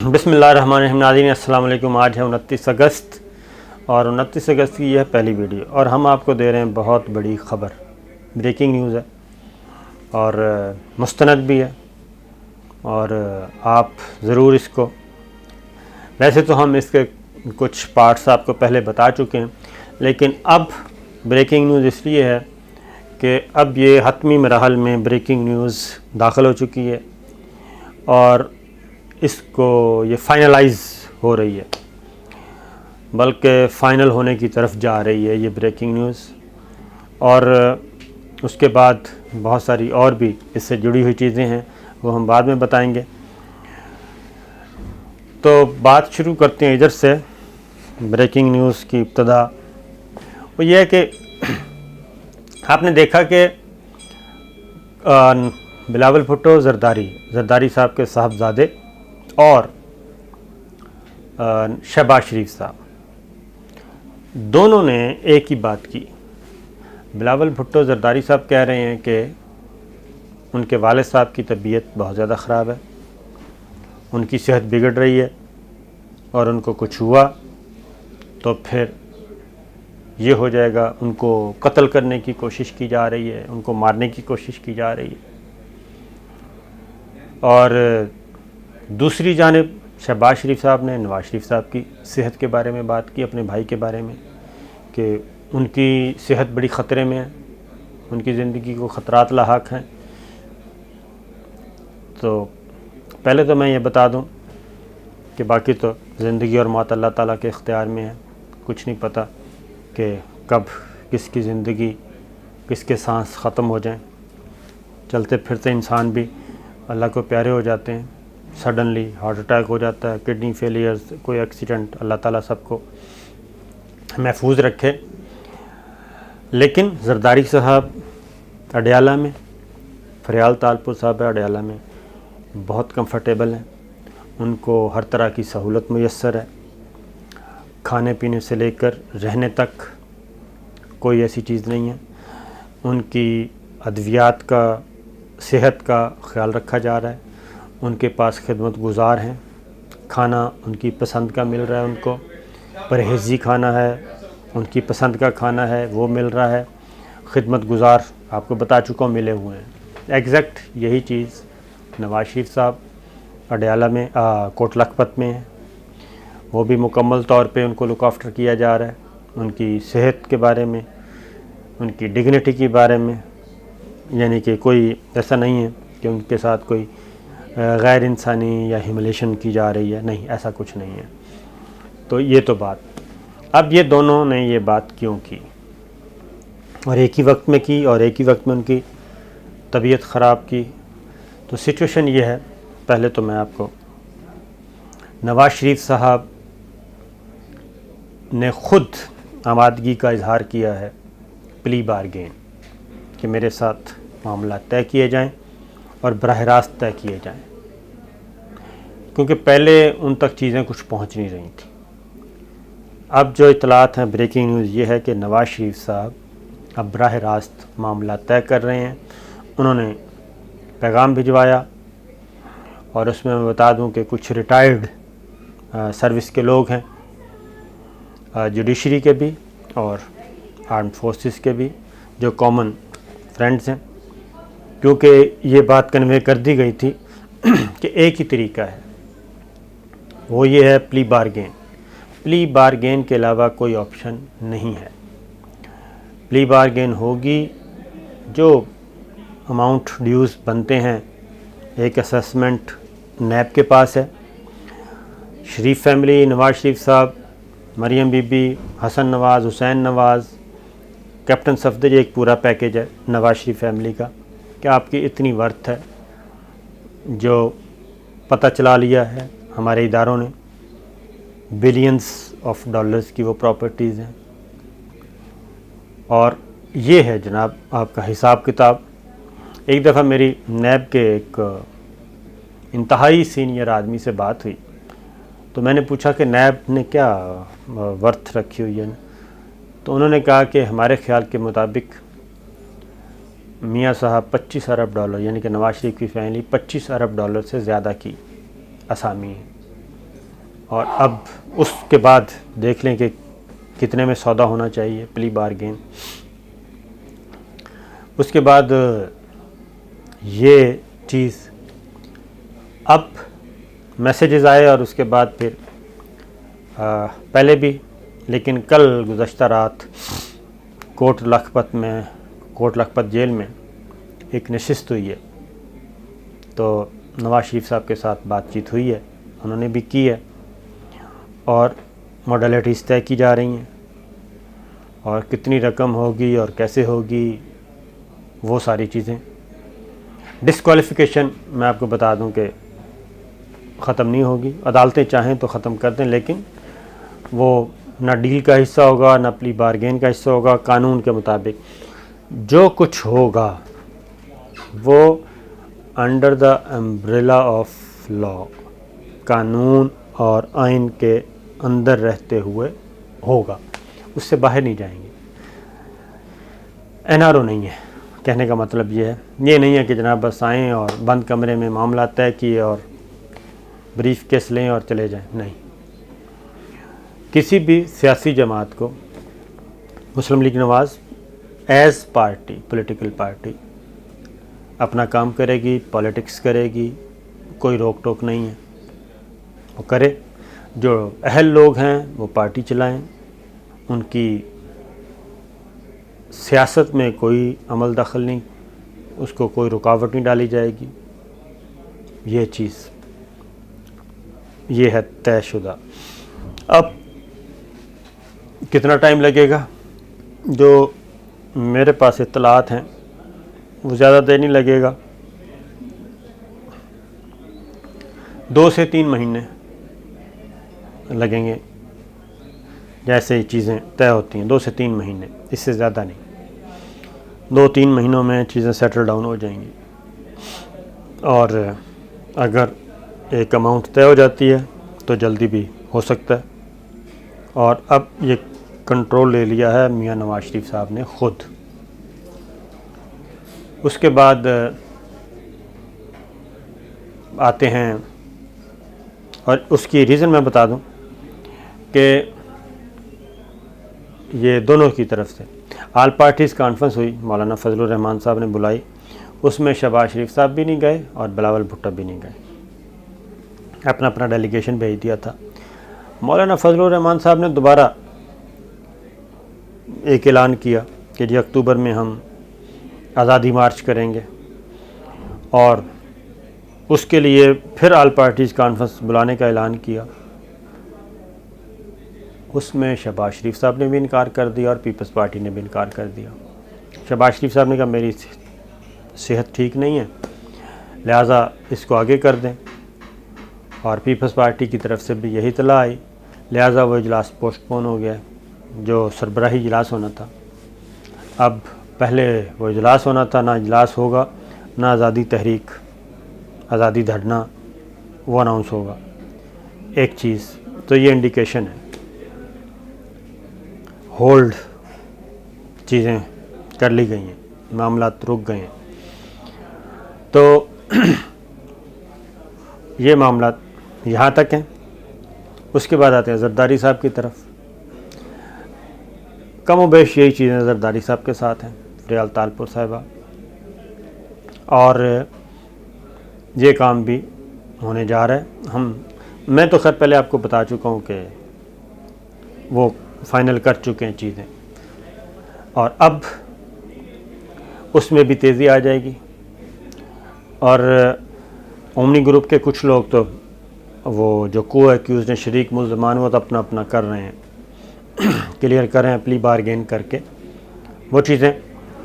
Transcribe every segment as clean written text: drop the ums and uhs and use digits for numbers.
بسم اللہ الرحمن الرحیم۔ ناظرین السلام علیکم۔ آج ہے 29 اگست اور 29 اگست کی یہ پہلی ویڈیو اور ہم آپ کو دے رہے ہیں بہت بڑی خبر، بریکنگ نیوز ہے اور مستند بھی ہے اور آپ ضرور اس کو، ویسے تو ہم اس کے کچھ پارٹس آپ کو پہلے بتا چکے ہیں، لیکن اب بریکنگ نیوز اس لیے ہے کہ اب یہ حتمی مراحل میں بریکنگ نیوز داخل ہو چکی ہے اور اس کو یہ فائنلائز ہو رہی ہے، بلکہ فائنل ہونے کی طرف جا رہی ہے یہ بریکنگ نیوز، اور اس کے بعد بہت ساری اور بھی اس سے جڑی ہوئی چیزیں ہیں، وہ ہم بعد میں بتائیں گے۔ تو بات شروع کرتے ہیں ادھر سے۔ بریکنگ نیوز کی ابتدا وہ یہ ہے کہ آپ نے دیکھا کہ بلاول بھٹو زرداری صاحب کے صاحبزادے اور شہباز شریف صاحب دونوں نے ایک ہی بات کی۔ بلاول بھٹو زرداری صاحب کہہ رہے ہیں کہ ان کے والد صاحب کی طبیعت بہت زیادہ خراب ہے، ان کی صحت بگڑ رہی ہے اور ان کو کچھ ہوا تو پھر یہ ہو جائے گا، ان کو قتل کرنے کی کوشش کی جا رہی ہے، ان کو مارنے کی کوشش کی جا رہی ہے۔ اور دوسری جانب شہباز شریف صاحب نے نواز شریف صاحب کی صحت کے بارے میں بات کی، اپنے بھائی کے بارے میں، کہ ان کی صحت بڑی خطرے میں ہے، ان کی زندگی کو خطرات لاحق ہیں۔ تو پہلے تو میں یہ بتا دوں کہ باقی تو زندگی اور موت اللہ تعالیٰ کے اختیار میں ہے، کچھ نہیں پتہ کہ کب کس کی زندگی، کس کے سانس ختم ہو جائیں۔ چلتے پھرتے انسان بھی اللہ کو پیارے ہو جاتے ہیں، سڈنلی ہارٹ اٹیک ہو جاتا ہے، کڈنی فیلیئرز، کوئی ایکسیڈنٹ، اللہ تعالیٰ سب کو محفوظ رکھے۔ لیکن زرداری صاحب اڈیالہ میں، فریال تالپور صاحب اڈیالہ میں بہت کمفرٹیبل ہیں، ان کو ہر طرح کی سہولت میسر ہے، کھانے پینے سے لے کر رہنے تک کوئی ایسی چیز نہیں ہے۔ ان کی ادویات کا، صحت کا خیال رکھا جا رہا ہے، ان کے پاس خدمت گزار ہیں، کھانا ان کی پسند کا مل رہا ہے، ان کو پرہیزی کھانا ہے، ان کی پسند کا کھانا ہے وہ مل رہا ہے، خدمت گزار آپ کو بتا چکا ہوں ملے ہوئے ہیں۔ ایگزیکٹ یہی چیز نواز شریف صاحب اڈیالہ میں کوٹ لکھپت میں ہیں، وہ بھی مکمل طور پہ ان کو لک آفٹر کیا جا رہا ہے، ان کی صحت کے بارے میں، ان کی ڈگنیٹی کے بارے میں، یعنی کہ کوئی ایسا نہیں ہے کہ ان کے ساتھ کوئی غیر انسانی یا ہیوملیشن کی جا رہی ہے، نہیں، ایسا کچھ نہیں ہے۔ تو یہ تو بات، اب یہ دونوں نے یہ بات کیوں کی اور ایک ہی وقت میں کی اور ایک ہی وقت میں ان کی طبیعت خراب کی؟ تو سچویشن یہ ہے، پہلے تو میں آپ کو، نواز شریف صاحب نے خود آمادگی کا اظہار کیا ہے پلی بارگین، کہ میرے ساتھ معاملات طے کیے جائیں اور براہ راست طے کیے جائیں، کیونکہ پہلے ان تک چیزیں کچھ پہنچ نہیں رہی تھیں۔ اب جو اطلاعات ہیں، بریکنگ نیوز یہ ہے کہ نواز شریف صاحب اب براہ راست معاملات طے کر رہے ہیں۔ انہوں نے پیغام بھجوایا اور اس میں بتا دوں کہ کچھ ریٹائرڈ سروس کے لوگ ہیں، جوڈیشری کے بھی اور آرمڈ فورسز کے بھی، جو کامن فرینڈز ہیں، کیونکہ یہ بات کنوے کر دی گئی تھی کہ ایک ہی طریقہ ہے، وہ یہ ہے پلی بارگین۔ پلی بارگین کے علاوہ کوئی آپشن نہیں ہے۔ پلی بارگین ہوگی، جو اماؤنٹ ڈیوز بنتے ہیں، ایک اسیسمنٹ نیب کے پاس ہے، شریف فیملی، نواز شریف صاحب، مریم بی بی، حسن نواز، حسین نواز، کیپٹن صفدر، ایک پورا پیکیج ہے نواز شریف فیملی کا، کہ آپ کی اتنی ورتھ ہے، جو پتہ چلا لیا ہے ہمارے اداروں نے، بلینز آف ڈالرز کی وہ پراپرٹیز ہیں۔ اور یہ ہے جناب آپ کا حساب کتاب۔ ایک دفعہ میری نیب کے ایک انتہائی سینئر آدمی سے بات ہوئی، تو میں نے پوچھا کہ نیب نے کیا ورتھ رکھی ہوئی ہے، تو انہوں نے کہا کہ ہمارے خیال کے مطابق میاں صاحب 25 ارب ڈالر، یعنی کہ نواز شریف کی فیملی 25 ارب ڈالر سے زیادہ کی اسامی ہے۔ اور اب اس کے بعد دیکھ لیں کہ کتنے میں سودا ہونا چاہیے، پلی بارگین۔ اس کے بعد یہ چیز اب میسیجز آئے، اور اس کے بعد پھر پہلے بھی، لیکن کل گزشتہ رات کوٹ لکھپت جیل میں ایک نشست ہوئی ہے، تو نواز شریف صاحب کے ساتھ بات چیت ہوئی ہے، انہوں نے بھی کی ہے، اور موڈیلٹیز طے کی جا رہی ہیں، اور کتنی رقم ہوگی اور کیسے ہوگی وہ ساری چیزیں۔ ڈسکوالیفیکیشن میں آپ کو بتا دوں کہ ختم نہیں ہوگی، عدالتیں چاہیں تو ختم کر دیں، لیکن وہ نہ ڈیل کا حصہ ہوگا نہ پلی بارگین کا حصہ ہوگا۔ قانون کے مطابق جو کچھ ہوگا وہ under the umbrella of law, قانون اور آئین کے اندر رہتے ہوئے ہوگا، اس سے باہر نہیں جائیں گے۔ این آر او نہیں ہے، کہنے کا مطلب یہ نہیں ہے کہ جناب بس آئیں اور بند کمرے میں معاملات طے کیے اور بریف کیس لیں اور چلے جائیں، نہیں۔ کسی بھی سیاسی جماعت کو مسلم لیگ نواز ایز پارٹی، پولیٹیکل پارٹی اپنا کام کرے گی، پالیٹکس کرے گی، کوئی روک ٹوک نہیں ہے، وہ کرے۔ جو اہل لوگ ہیں وہ پارٹی چلائیں، ان کی سیاست میں کوئی عمل دخل نہیں، اس کو کوئی رکاوٹ نہیں ڈالی جائے گی، یہ چیز یہ ہے طے شدہ۔ اب کتنا ٹائم لگے گا؟ جو میرے پاس اطلاعات ہیں وہ زیادہ دیر نہیں لگے گا، 2 سے 3 مہینے لگیں گے، جیسے چیزیں طے ہوتی ہیں 2 سے 3 مہینے، اس سے زیادہ نہیں۔ 2-3 مہینوں میں چیزیں سیٹل ڈاؤن ہو جائیں گی، اور اگر ایک اماؤنٹ طے ہو جاتی ہے تو جلدی بھی ہو سکتا ہے۔ اور اب یہ کنٹرول لے لیا ہے میاں نواز شریف صاحب نے خود۔ اس کے بعد آتے ہیں، اور اس کی ریزن میں بتا دوں کہ یہ دونوں کی طرف سے آل پارٹیز کانفرنس ہوئی، مولانا فضل الرحمان صاحب نے بلائی، اس میں شہباز شریف صاحب بھی نہیں گئے اور بلاول بھٹو بھی نہیں گئے، اپنا اپنا ڈیلیگیشن بھیج دیا تھا۔ مولانا فضل الرحمان صاحب نے دوبارہ ایک اعلان کیا کہ جی اکتوبر میں ہم آزادی مارچ کریں گے، اور اس کے لیے پھر آل پارٹیز کانفرنس بلانے کا اعلان کیا۔ اس میں شہباز شریف صاحب نے بھی انکار کر دیا اور پیپلز پارٹی نے بھی انکار کر دیا۔ شہباز شریف صاحب نے کہا میری صحت ٹھیک نہیں ہے، لہٰذا اس کو آگے کر دیں، اور پیپلز پارٹی کی طرف سے بھی یہی اطلاع آئی، لہٰذا وہ اجلاس پوسٹ پون ہو گیا جو سربراہی اجلاس ہونا تھا۔ اب پہلے وہ اجلاس ہونا تھا، نہ اجلاس ہوگا، نہ آزادی تحریک، آزادی دھرنا وہ اناؤنس ہوگا۔ ایک چیز تو یہ انڈیکیشن ہے، ہولڈ چیزیں کر لی گئی ہیں، معاملات رک گئے ہیں۔ تو یہ معاملات یہاں تک ہیں۔ اس کے بعد آتے ہیں زرداری صاحب کی طرف۔ کم و بیش یہی چیزیں زرداری صاحب کے ساتھ ہیں، فریال تالپور صاحبہ، اور یہ کام بھی ہونے جا رہا ہے۔ میں تو خیر پہلے آپ کو بتا چکا ہوں کہ وہ فائنل کر چکے ہیں چیزیں، اور اب اس میں بھی تیزی آ جائے گی۔ اور اومنی گروپ کے کچھ لوگ تو وہ جو کو ایکیوزڈ ہیں، شریک ملزمان، وہ تو اپنا اپنا کر رہے ہیں، کلیئر کر رہے ہیں پلی بارگین کر کے وہ چیزیں،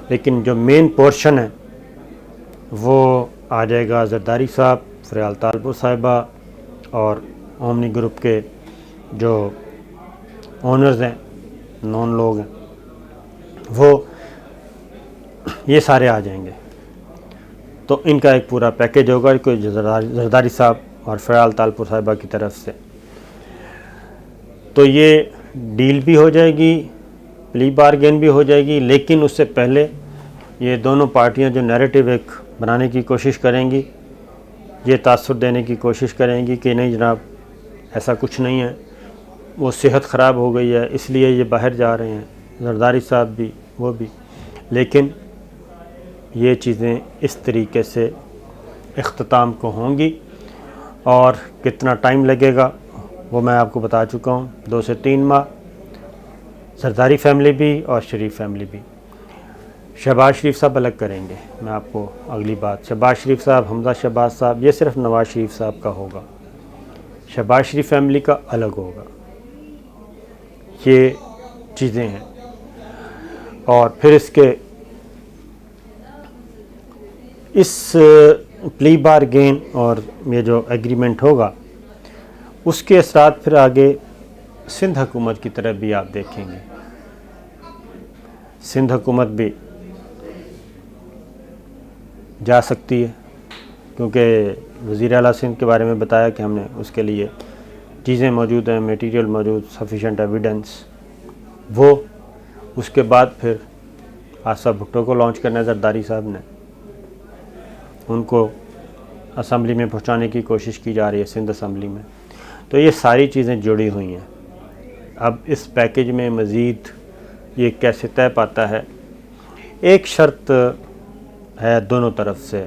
لیکن جو مین پورشن ہے وہ آ جائے گا زرداری صاحب، فریال تالپور صاحبہ، اور اومنی گروپ کے جو اونرز ہیں، نون لوگ ہیں، وہ یہ سارے آ جائیں گے۔ تو ان کا ایک پورا پیکیج ہوگا، کوئی زرداری صاحب اور فریال تالپور صاحبہ کی طرف سے، تو یہ ڈیل بھی ہو جائے گی، پلی بارگین بھی ہو جائے گی۔ لیکن اس سے پہلے یہ دونوں پارٹیاں جو نیریٹو ایک بنانے کی کوشش کریں گی، یہ تاثر دینے کی کوشش کریں گی کہ نہیں جناب ایسا کچھ نہیں ہے، وہ صحت خراب ہو گئی ہے اس لیے یہ باہر جا رہے ہیں، زرداری صاحب بھی وہ بھی، لیکن یہ چیزیں اس طریقے سے اختتام کو ہوں گی، اور کتنا ٹائم لگے گا وہ میں آپ کو بتا چکا ہوں، 2 سے 3 ماہ، زرداری فیملی بھی اور شریف فیملی بھی۔ شہباز شریف صاحب الگ کریں گے، میں آپ کو اگلی بات، شہباز شریف صاحب، حمزہ شہباز صاحب، یہ صرف نواز شریف صاحب کا ہوگا، شہباز شریف فیملی کا الگ ہوگا، یہ چیزیں ہیں۔ اور پھر اس پلی بارگین اور یہ جو ایگریمنٹ ہوگا اس کے اثرات پھر آگے سندھ حکومت کی طرف بھی آپ دیکھیں گے، سندھ حکومت بھی جا سکتی ہے، کیونکہ وزیر اعلیٰ سندھ کے بارے میں بتایا کہ ہم نے اس کے لیے چیزیں موجود ہیں، میٹیریل موجود، سفیشینٹ ایویڈنس، وہ اس کے بعد پھر آصف بھٹو کو لانچ کرنا ہے زرداری صاحب نے، ان کو اسمبلی میں پہنچانے کی کوشش کی جا رہی ہے، سندھ اسمبلی میں، تو یہ ساری چیزیں جڑی ہوئی ہیں۔ اب اس پیکج میں مزید یہ کیسے طے پاتا ہے، ایک شرط ہے دونوں طرف سے،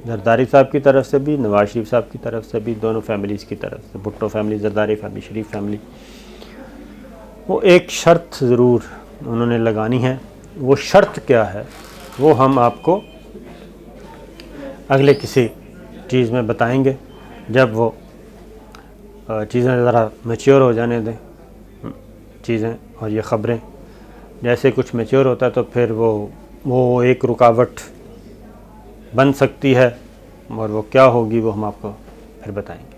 زرداری صاحب کی طرف سے بھی، نواز شریف صاحب کی طرف سے بھی، دونوں فیملیز کی طرف سے، بھٹو فیملی، زرداری فیملی، شریف فیملی، وہ ایک شرط ضرور انہوں نے لگانی ہے۔ وہ شرط کیا ہے وہ ہم آپ کو اگلے کسی چیز میں بتائیں گے، جب وہ چیزیں ذرا میچور ہو جانے دیں چیزیں، اور یہ خبریں جیسے کچھ میچور ہوتا ہے تو پھر وہ ایک رکاوٹ بن سکتی ہے، اور وہ کیا ہوگی وہ ہم آپ کو پھر بتائیں گے۔